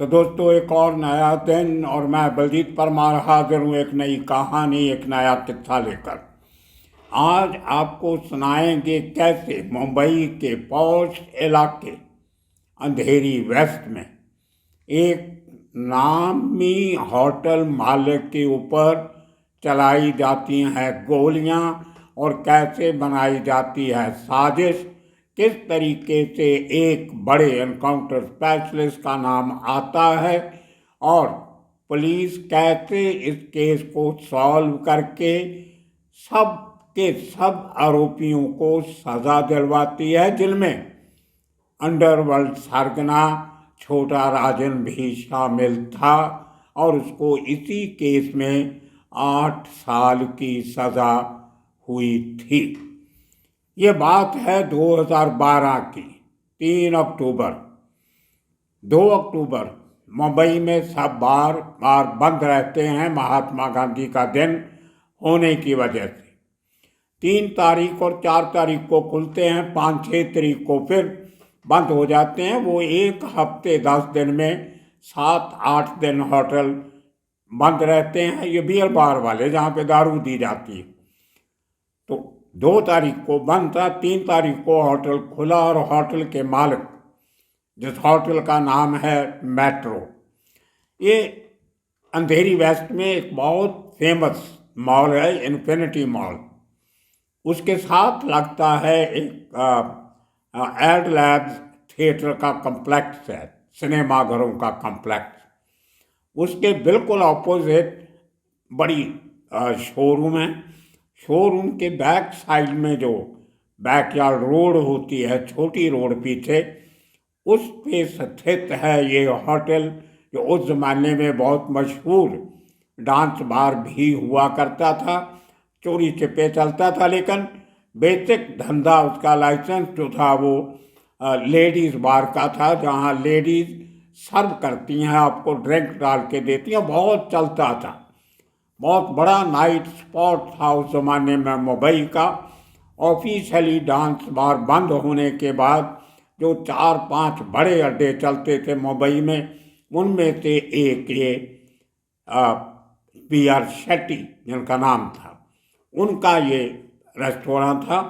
सो दोस्तों, एक और नया दिन और मैं बलजीत परमार हाजिर हूँ एक नई कहानी, एक नया किस्सा लेकर। आज आपको सुनाएंगे कैसे मुंबई के पॉश इलाके अंधेरी वेस्ट में एक नामी होटल मालिक के ऊपर चलाई जाती हैं गोलियां और कैसे बनाई जाती है साजिश। किस तरीके से एक बड़े एनकाउंटर स्पेशलिस्ट का नाम आता है और पुलिस कैसे इस केस को सॉल्व करके सब के सब आरोपियों को सजा दिलवाती है, जिनमें अंडरवर्ल्ड सरगना छोटा राजन भी शामिल था और उसको इसी केस में 8 साल की सजा हुई थी। ये बात है 2012 की। 3 अक्टूबर 2 अक्टूबर मुंबई में सब बार बंद रहते हैं महात्मा गांधी का दिन होने की वजह से। 3 तारीख और 4 तारीख को खुलते हैं, 5-6 तारीख को फिर बंद हो जाते हैं। वो एक हफ्ते 10 दिन में 7-8 दिन होटल बंद रहते हैं। ये बियर बार वाले जहाँ पे दारू दी जाती है। तो 2 तारीख को बंद था, 3 तारीख को होटल खुला और होटल के मालिक, जिस होटल का नाम है मेट्रो, ये अंधेरी वेस्ट में एक बहुत फेमस मॉल है, इन्फिनिटी मॉल। उसके साथ लगता है एक एड लैब्स थिएटर का कॉम्प्लेक्स है, सिनेमाघरों का कॉम्प्लेक्स। उसके बिल्कुल ऑपोजिट बड़ी शोरूम है। शोरूम के बैक साइड में जो बैकयार्ड रोड होती है, छोटी रोड पीछे, उस पे स्थित है ये होटल, जो उस ज़माने में बहुत मशहूर डांस बार भी हुआ करता था। चोरी छिपे चलता था, लेकिन बेसिक धंधा उसका लाइसेंस जो था वो लेडीज़ बार का था, जहाँ लेडीज़ सर्व करती हैं, आपको ड्रिंक डाल के देती हैं। बहुत चलता था, बहुत बड़ा नाइट स्पॉट था उस ज़माने में मुंबई का। ऑफिशियली डांस बार बंद होने के बाद जो 4-5 बड़े अड्डे चलते थे मुंबई में, उनमें से एक ये पी.आर. शेट्टी जिनका नाम था, उनका ये रेस्टोरेंट था,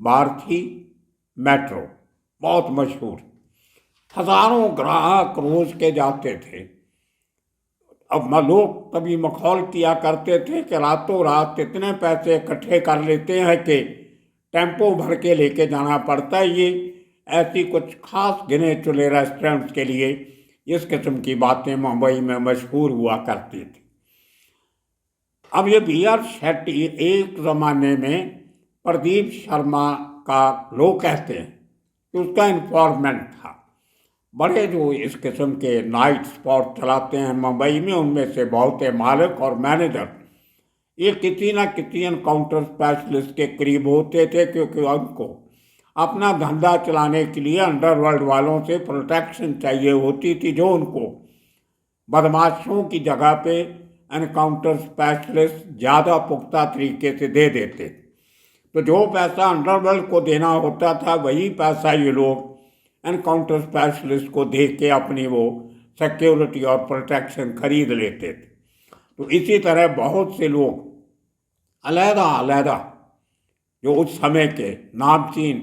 बार थी मेट्रो, बहुत मशहूर। हज़ारों ग्राहक रोज के जाते थे। अब लोग तभी मखौल किया करते थे कि रातों रात इतने पैसे इकट्ठे कर लेते हैं कि टेम्पो भर के लेके जाना पड़ता है। ये ऐसी कुछ खास गिने चुने रेस्टोरेंट्स के लिए इस किस्म की बातें मुंबई में मशहूर हुआ करती थी। अब ये पी.आर. शेट्टी एक ज़माने में प्रदीप शर्मा का, लोग कहते हैं कि उसका इन्फॉर्मेंट था। बड़े जो इस किस्म के नाइट स्पॉट चलाते हैं मुंबई में, उनमें से बहुत मालिक और मैनेजर ये किसी न किसी एनकाउंटर स्पेशलिस्ट के करीब होते थे, क्योंकि उनको अपना धंधा चलाने के लिए अंडरवर्ल्ड वालों से प्रोटेक्शन चाहिए होती थी, जो उनको बदमाशों की जगह पे एनकाउंटर स्पेशलिस्ट ज़्यादा पुख्ता तरीके से दे देते। तो जो पैसा अंडरवर्ल्ड को देना होता था, वही पैसा ये लोग एनकाउंटर स्पेशलिस्ट को दे के अपनी वो सिक्योरिटी और प्रोटेक्शन खरीद लेते थे। तो इसी तरह बहुत से लोग अलग-अलग जो उस समय के नामचीन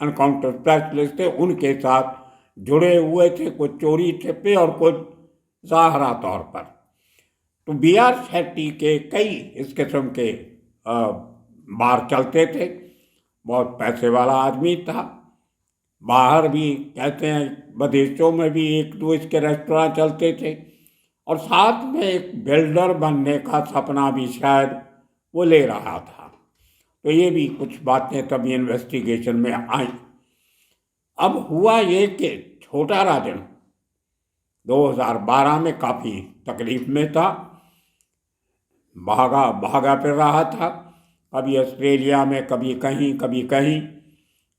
एनकाउंटर स्पेशलिस्ट थे, उनके साथ जुड़े हुए थे, कुछ चोरी छिपे और कुछ ज़ाहरा तौर पर। तो पी.आर. शेट्टी के कई इस किस्म के बार चलते थे। बहुत पैसे वाला आदमी था। बाहर भी कहते हैं विदेशों में भी 1-2 इसके रेस्टोरेंट चलते थे, और साथ में एक बिल्डर बनने का सपना भी शायद वो ले रहा था। तो ये भी कुछ बातें तभी इन्वेस्टिगेशन में आई। अब हुआ ये कि छोटा राजन 2012 में काफ़ी तकलीफ में था, भागा फिर रहा था, कभी ऑस्ट्रेलिया में, कभी कहीं।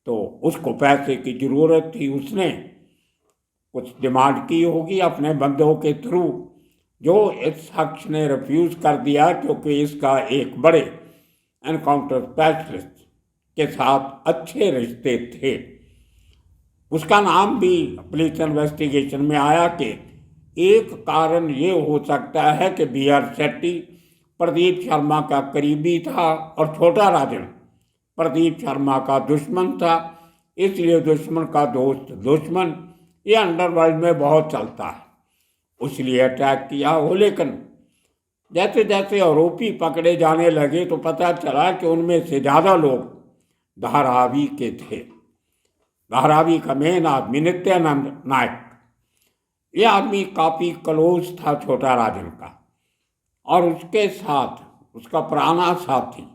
तो उसको पैसे की ज़रूरत थी। उसने कुछ डिमांड की होगी अपने बंदों के थ्रू, जो इस शख्स ने रिफ्यूज़ कर दिया, क्योंकि इसका एक बड़े एनकाउंटर स्पेशलिस्ट के साथ अच्छे रिश्ते थे। उसका नाम भी पुलिस इन्वेस्टिगेशन में आया कि एक कारण ये हो सकता है कि बी आर शेट्टी प्रदीप शर्मा का करीबी था और छोटा राजन प्रदीप शर्मा का दुश्मन था, इसलिए दुश्मन का दोस्त दुश्मन, ये अंडरवर्ल्ड में बहुत चलता है, इसलिए अटैक किया हो। लेकिन जैसे जैसे आरोपी पकड़े जाने लगे तो पता चला कि उनमें से ज़्यादा लोग धारावी के थे। धारावी का मेन आदमी नित्यानंद नायक, ये आदमी काफ़ी क्लोज था छोटा राजन का, और उसके साथ उसका पुराना साथी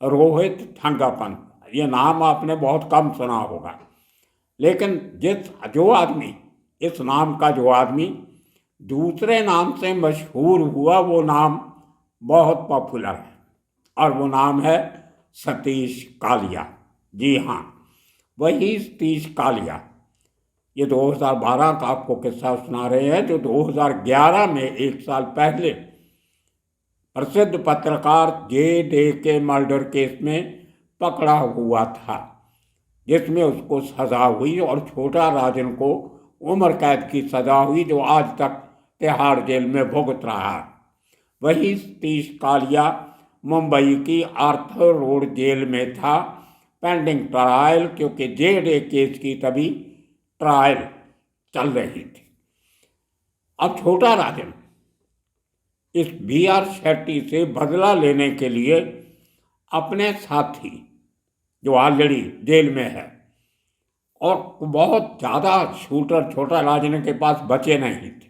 रोहित ठंगापन, ये नाम आपने बहुत कम सुना होगा, लेकिन जो आदमी इस नाम का जो आदमी दूसरे नाम से मशहूर हुआ वो नाम बहुत पॉपुलर है, और वो नाम है सतीश कालिया। जी हाँ, वही सतीश कालिया। ये 2012 का आपको किस्सा सुना रहे हैं, जो 2011 में एक साल पहले प्रसिद्ध पत्रकार जे.डे के मर्डर केस में पकड़ा हुआ था, जिसमें उसको सज़ा हुई और छोटा राजन को उम्र कैद की सज़ा हुई, जो आज तक तिहाड़ जेल में भुगत रहा है। वही सतीश कालिया मुंबई की आर्थर रोड जेल में था पेंडिंग ट्रायल, क्योंकि जे.डे केस की तभी ट्रायल चल रही थी। अब छोटा राजन इस बी आर शेट्टी से बदला लेने के लिए अपने साथी जो ऑलरेडी जेल में है, और बहुत ज़्यादा शूटर छोटा राजन के पास बचे नहीं थे,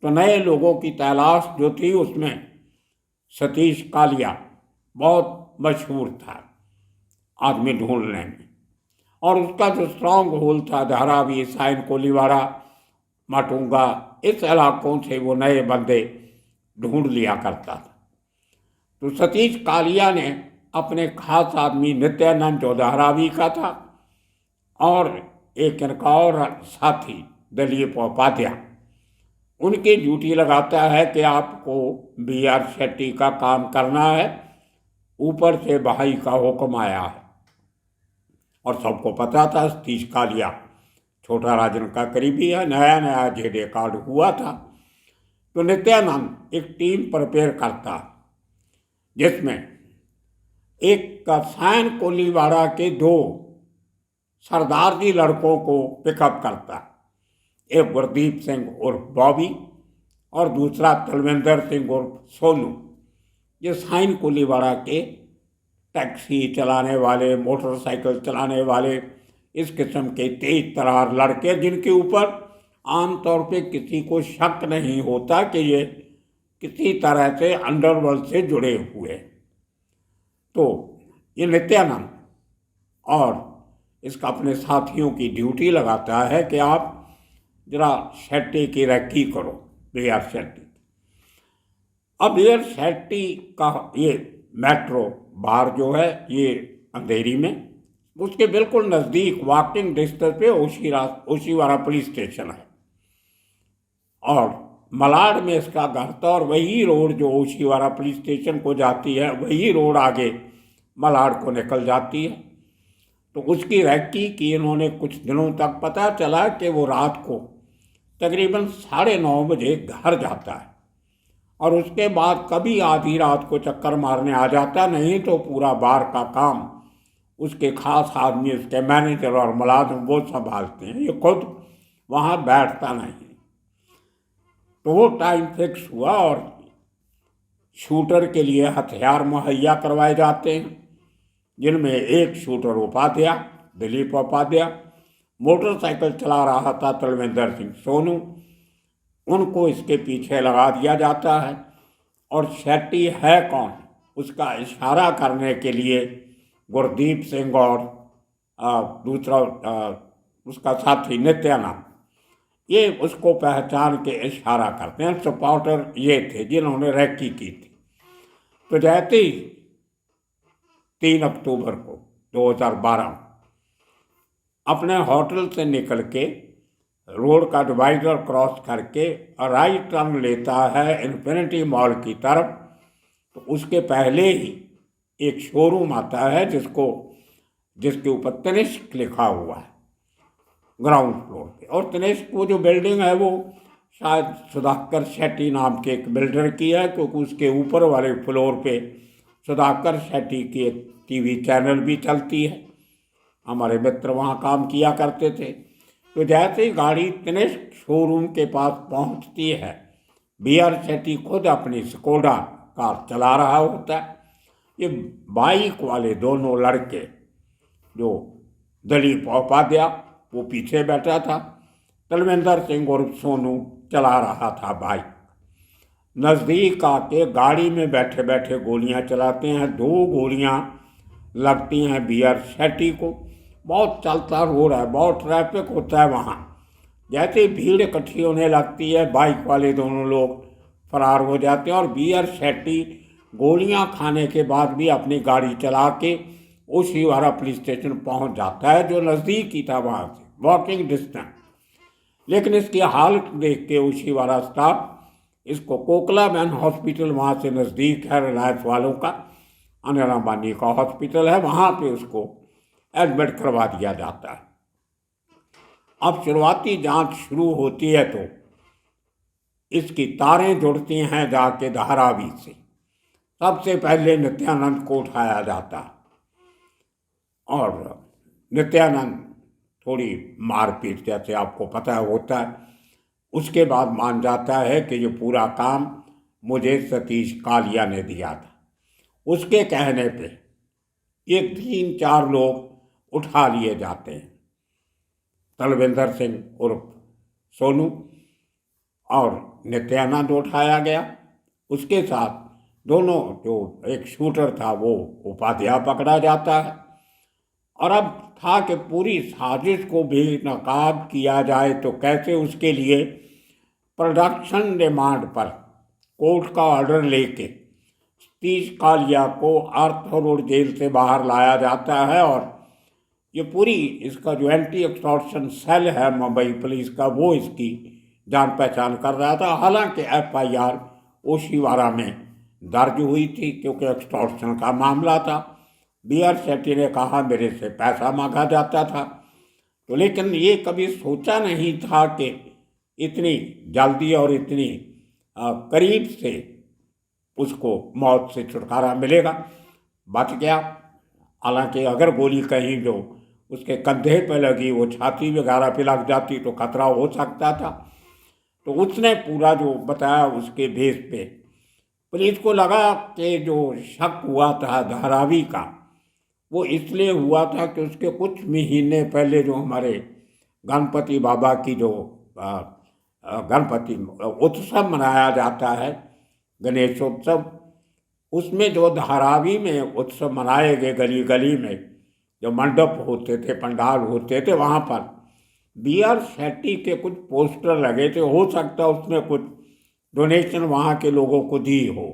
तो नए लोगों की तलाश जो थी उसमें सतीश कालिया बहुत मशहूर था आदमी ढूंढने में, और उसका जो स्ट्रॉन्ग होल्ड था धारावी, साइन कोलीवाड़ा, माटुंगा, इस इलाकों से वो नए बंदे ढूंढ लिया करता था। तो सतीश कालिया ने अपने खास आदमी नित्यानंद जो धारावी का था, और एक इनका और साथी दिलीप उपाध्याय, उनकी ड्यूटी लगाता है कि आपको बी आर शेट्टी का काम करना है, ऊपर से भाई का हुक्म आया है। और सबको पता था सतीश कालिया छोटा राजन का करीबी है, नया नया जे.डे कार्ड हुआ था। तो नित्यानंद एक टीम प्रिपेयर करता, जिसमें एक साइन कोलीवाड़ा के 2 सरदार जी लड़कों को पिकअप करता, एक गुरदीप सिंह उर्फ बॉबी और दूसरा तलविंदर सिंह उर्फ सोनू। ये साइन कोलीवाड़ा के टैक्सी चलाने वाले, मोटरसाइकिल चलाने वाले, इस किस्म के तेज तरार लड़के, जिनके ऊपर आमतौर पे किसी को शक नहीं होता कि ये किसी तरह से अंडरवर्ल्ड से जुड़े हुए। तो ये नित्यानंद और इसका अपने साथियों की ड्यूटी लगाता है कि आप जरा शेट्टी की रेकी करो, बी आर शेट्टी। अब बी आर शेट्टी का ये मेट्रो बार जो है ये अंधेरी में, उसके बिल्कुल नज़दीक वॉकिंग डिस्टेंस पे ओशीवारा पुलिस स्टेशन है, और मलाड में इसका घर था, और वही रोड जो ओशीवारा पुलिस स्टेशन को जाती है वही रोड आगे मलाड को निकल जाती है। तो उसकी रेकी की इन्होंने कुछ दिनों तक। पता चला कि वो रात को तकरीबन 9:30 बजे घर जाता है, और उसके बाद कभी आधी रात को चक्कर मारने आ जाता, नहीं तो पूरा बार का काम उसके खास आदमी, उसके मैनेजर और मुलाजिम वो संभालते हैं, ये खुद वहाँ बैठता नहीं। तो वो टाइम फिक्स हुआ, और शूटर के लिए हथियार मुहैया करवाए जाते हैं, जिनमें एक शूटर उपाध्याय, दिलीप उपाध्याय, मोटरसाइकिल चला रहा था तलविंदर सिंह सोनू, उनको इसके पीछे लगा दिया जाता है। और शेट्टी है कौन, उसका इशारा करने के लिए गुरदीप सिंह और दूसरा उसका साथी नित्यानंद, ये उसको पहचान के इशारा करते हैं। सपोर्टर ये थे जिन्होंने रेकी की थी। तो जैसे ही 3 अक्टूबर को 2012 अपने होटल से निकल के रोड का डिवाइडर क्रॉस करके राइट टर्न लेता है इन्फिनिटी मॉल की तरफ, तो उसके पहले ही एक शोरूम आता है जिसके ऊपर तनिष्क लिखा हुआ है। ग्राउंड फ्लोर पे। और तनिष्क वो जो बिल्डिंग है वो शायद सुधाकर शेट्टी नाम के एक बिल्डर की है, क्योंकि उसके ऊपर वाले फ्लोर पे सुधाकर शेट्टी की एक टीवी चैनल भी चलती है। हमारे मित्र वहाँ काम किया करते थे। तो जैसे ही गाड़ी तनिष्क शोरूम के पास पहुँचती है, B.R. शेट्टी खुद अपनी स्कोडा कार चला रहा होता है। ये बाइक वाले दोनों लड़के, जो दिलीप उपाध्याय वो पीछे बैठा था, तलविंदर सिंह और सोनू चला रहा था बाइक। नज़दीक आके गाड़ी में बैठे बैठे गोलियां चलाते हैं। 2 गोलियां लगती हैं B.R. शेट्टी को। बहुत चलता रोड है, बहुत ट्रैफिक होता है वहाँ। जैसे ही भीड़ इकट्ठी होने लगती है, बाइक वाले दोनों लोग फरार हो जाते हैं और B.R. शेट्टी गोलियां खाने के बाद भी अपनी गाड़ी चला के ओशिवारा पुलिस स्टेशन पहुंच जाता है, जो नज़दीक ही था वहाँ से, वॉकिंग डिस्टेंस। लेकिन इसकी हालत देख के ओशिवारा स्टाफ इसको कोकलाबेन हॉस्पिटल, वहाँ से नज़दीक है रिलायंस वालों का, अनिल अंबानी का हॉस्पिटल है, वहाँ पे उसको एडमिट करवा दिया जाता है। अब शुरुआती जांच शुरू होती है तो इसकी तारें जुड़ती हैं जाके धारावी से। सबसे पहले नित्यानंद को उठाया जाता और नित्यानंद थोड़ी मारपीट जैसे आपको पता होता है। उसके बाद मान जाता है कि ये पूरा काम मुझे सतीश कालिया ने दिया था। उसके कहने पे ये 3-4 लोग उठा लिए जाते हैं, तलविंदर सिंह उर्फ सोनू और नित्यानंद उठाया गया। उसके साथ दोनों, जो एक शूटर था वो उपाध्याय पकड़ा जाता है। और अब था कि पूरी साजिश को भी नाकाब किया जाए तो कैसे, उसके लिए प्रोडक्शन डिमांड पर कोर्ट का ऑर्डर लेके सतीश कालिया को आर्थर रोड जेल से बाहर लाया जाता है। और ये पूरी इसका जो एंटी एक्सटॉर्शन सेल है मुंबई पुलिस का, वो इसकी जान पहचान कर रहा था। हालांकि FIR ओशिवारा में दर्ज हुई थी क्योंकि एक्सटॉर्शन का मामला था। B.R. शेट्टी ने कहा मेरे से पैसा मांगा जाता था। तो लेकिन ये कभी सोचा नहीं था कि इतनी जल्दी और इतनी करीब से उसको मौत से छुटकारा मिलेगा। बच गया। हालांकि अगर गोली कहीं जो उसके कंधे पे लगी, वो छाती वगैरह पे लग जाती तो खतरा हो सकता था। तो उसने पूरा जो बताया उसके बेस पे पुलिस को लगा कि जो शक हुआ था धारावी का, वो इसलिए हुआ था कि उसके कुछ महीने पहले जो हमारे गणपति बाबा की जो गणपति उत्सव मनाया जाता है, गणेशोत्सव, उसमें जो धारावी में उत्सव मनाए गए, गली गली में जो मंडप होते थे, पंडाल होते थे, वहाँ पर B.R. शेट्टी के कुछ पोस्टर लगे थे। हो सकता उसने कुछ डोनेशन वहाँ के लोगों को दी हो,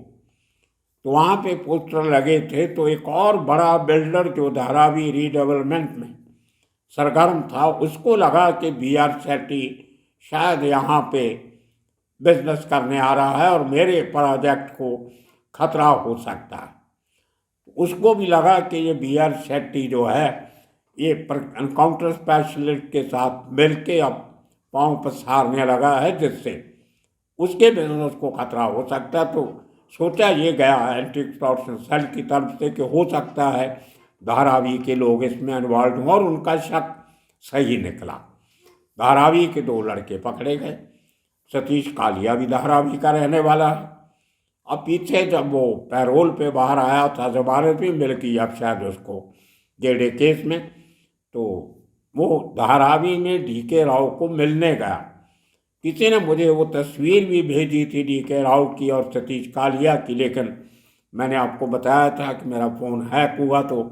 तो वहाँ पे पोस्टर लगे थे। तो एक और बड़ा बिल्डर जो धारावी रीडेवलपमेंट में सरगर्म था, उसको लगा कि B.R. शेट्टी शायद यहाँ पे बिजनेस करने आ रहा है और मेरे प्रोजेक्ट को खतरा हो सकता है। उसको भी लगा कि ये B.R. शेट्टी जो है ये एनकाउंटर स्पेशलिस्ट के साथ मिलके अब पांव पसारने लगा है, जिससे उसके बिजनेस को खतरा हो सकता है। तो सोचा ये गया एंटी एक्सटॉर्शन सेल की तरफ से कि हो सकता है धारावी के लोग इसमें इन्वॉल्व हों, और उनका शक सही निकला। धारावी के 2 लड़के पकड़े गए। सतीश कालिया भी धारावी का रहने वाला है। अब पीछे जब वो पैरोल पे बाहर आया था, जमानत भी मिल गई अब शायद उसको जेडे केस में, तो वो धारावी में D.K. राव को मिलने गया। किसी ने मुझे वो तस्वीर भी भेजी थी D.K. राव की और सतीश कालिया की, लेकिन मैंने आपको बताया था कि मेरा फ़ोन हैक हुआ तो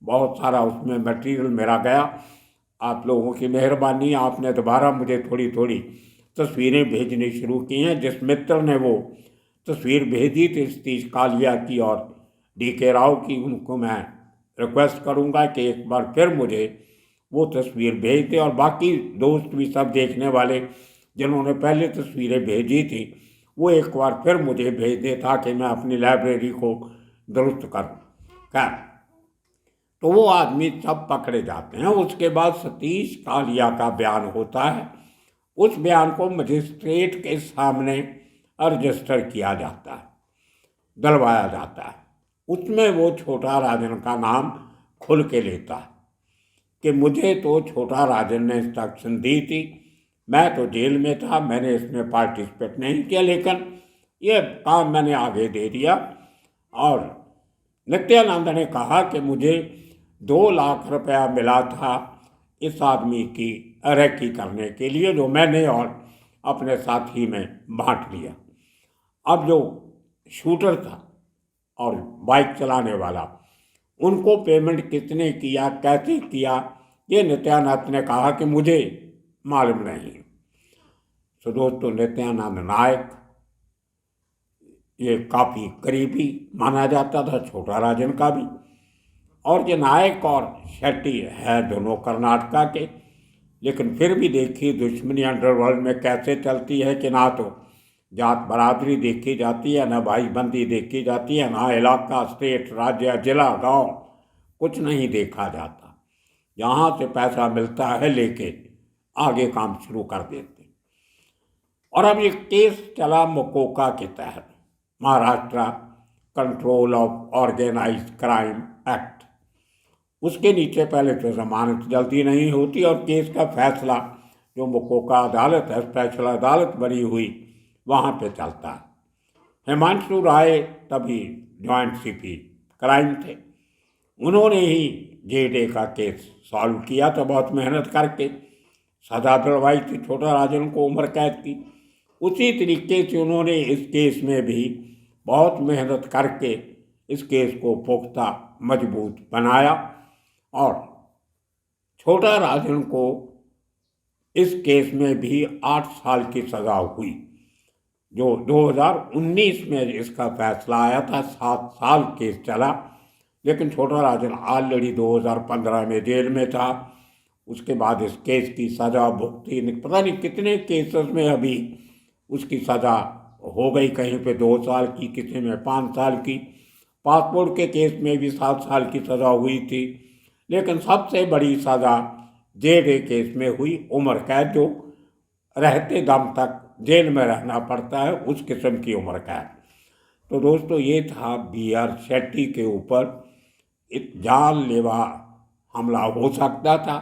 बहुत सारा उसमें मटेरियल मेरा गया। आप लोगों की मेहरबानी, आपने दोबारा मुझे थोड़ी थोड़ी तस्वीरें भेजनी शुरू की हैं। जिस मित्र ने वो तस्वीर भेजी थी सतीश कालिया की और D.K. राव की, उनको मैं रिक्वेस्ट करूंगा कि एक बार फिर मुझे वो तस्वीर भेज दें, और बाकी दोस्त भी सब देखने वाले जिन्होंने पहले तस्वीरें भेजी थी वो एक बार फिर मुझे भेज दें ताकि मैं अपनी लाइब्रेरी को दुरुस्त करूं। खैर, तो वो आदमी सब पकड़े जाते हैं। उसके बाद सतीश कालिया का बयान होता है। उस बयान को मजिस्ट्रेट के सामने रजिस्टर किया जाता है, दलवाया जाता है। उसमें वो छोटा राजन का नाम खुल के लेता है कि मुझे तो छोटा राजन ने इंस्ट्रक्शन दी थी, मैं तो जेल में था, मैंने इसमें पार्टिसिपेट नहीं किया, लेकिन ये काम मैंने आगे दे दिया। और नित्यानंद ने कहा कि मुझे 2 लाख रुपया मिला था इस आदमी की रेकी करने के लिए, जो मैंने और अपने साथी में बांट लिया। अब जो शूटर था और बाइक चलाने वाला, उनको पेमेंट कितने किया, कैसे किया, ये नित्यानंद ने कहा कि मुझे मालूम नहीं। तो दोस्तों, नित्यानंद नायक ये काफ़ी करीबी माना जाता था छोटा राजन का भी। और ये नायक और शेट्टी है दोनों कर्नाटका के, लेकिन फिर भी देखिए दुश्मनी अंडरवर्ल्ड में कैसे चलती है कि ना तो जात बरादरी देखी जाती है, ना भाईबंदी देखी जाती है, ना इलाका, स्टेट, राज्य, जिला, गांव, कुछ नहीं देखा जाता। जहाँ से पैसा मिलता है लेके आगे काम शुरू कर देते। और अब ये केस चला मकोका के तहत, Maharashtra control of organised crime act. उसके नीचे पहले तो जमानत जल्दी नहीं होती और केस का फैसला जो मकोका अदालत है, स्पेशल अदालत बनी हुई, वहाँ पे चलता है। हिमांशु राय तभी जॉइंट सीपी क्राइम थे, उन्होंने ही जेडे का केस सॉल्व किया था, बहुत मेहनत करके सजा दिलवाई थी छोटा राजन को उम्र कैद की। उसी तरीके से उन्होंने इस केस में भी बहुत मेहनत करके इस केस को पुख्ता मजबूत बनाया और छोटा राजन को इस केस में भी 8 साल की सज़ा हुई। जो 2019 में इसका फैसला आया था, 7 साल केस चला, लेकिन छोटा राजन ऑलरेडी 2015 में जेल में था। उसके बाद इस केस की सज़ा भुगती, पता नहीं कितने केसेस में अभी उसकी सज़ा हो गई, कहीं पे 2 साल की, किसी में 5 साल की। पासपोर्ट के केस में भी 7 साल की सज़ा हुई थी, लेकिन सबसे बड़ी सज़ा जेडे केस में हुई, उम्र कैद, जो रहते दम तक जेल में रहना पड़ता है, उस किस्म की उम्र कैद। तो दोस्तों, ये था BR शेट्टी के ऊपर एक जानलेवा हमला हो सकता था,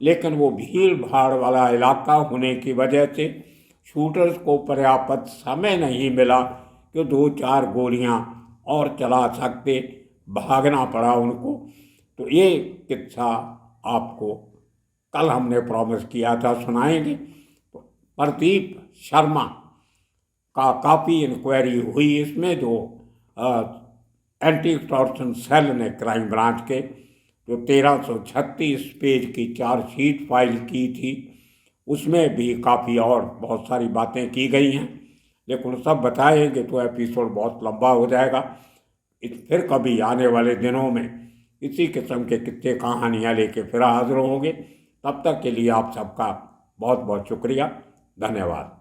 लेकिन वो भीड़ भाड़ वाला इलाका होने की वजह से शूटर्स को पर्याप्त समय नहीं मिला कि 2-4 गोलियां और चला सकते, भागना पड़ा उनको। तो ये किस्सा आपको कल हमने प्रॉमिस किया था सुनाएंगे। प्रदीप शर्मा का काफ़ी इंक्वायरी हुई इसमें, जो एंटी एक्सटॉर्शन सेल ने क्राइम ब्रांच के जो 1336 पेज की चार्जशीट फाइल की थी, उसमें भी काफ़ी और बहुत सारी बातें की गई हैं, लेकिन सब बताएंगे तो एपिसोड बहुत लंबा हो जाएगा। फिर कभी आने वाले दिनों में इसी किस्म के किस्से कहानियाँ लेके फिर हाजिर होंगे। तब तक के लिए आप सबका बहुत बहुत शुक्रिया, धन्यवाद।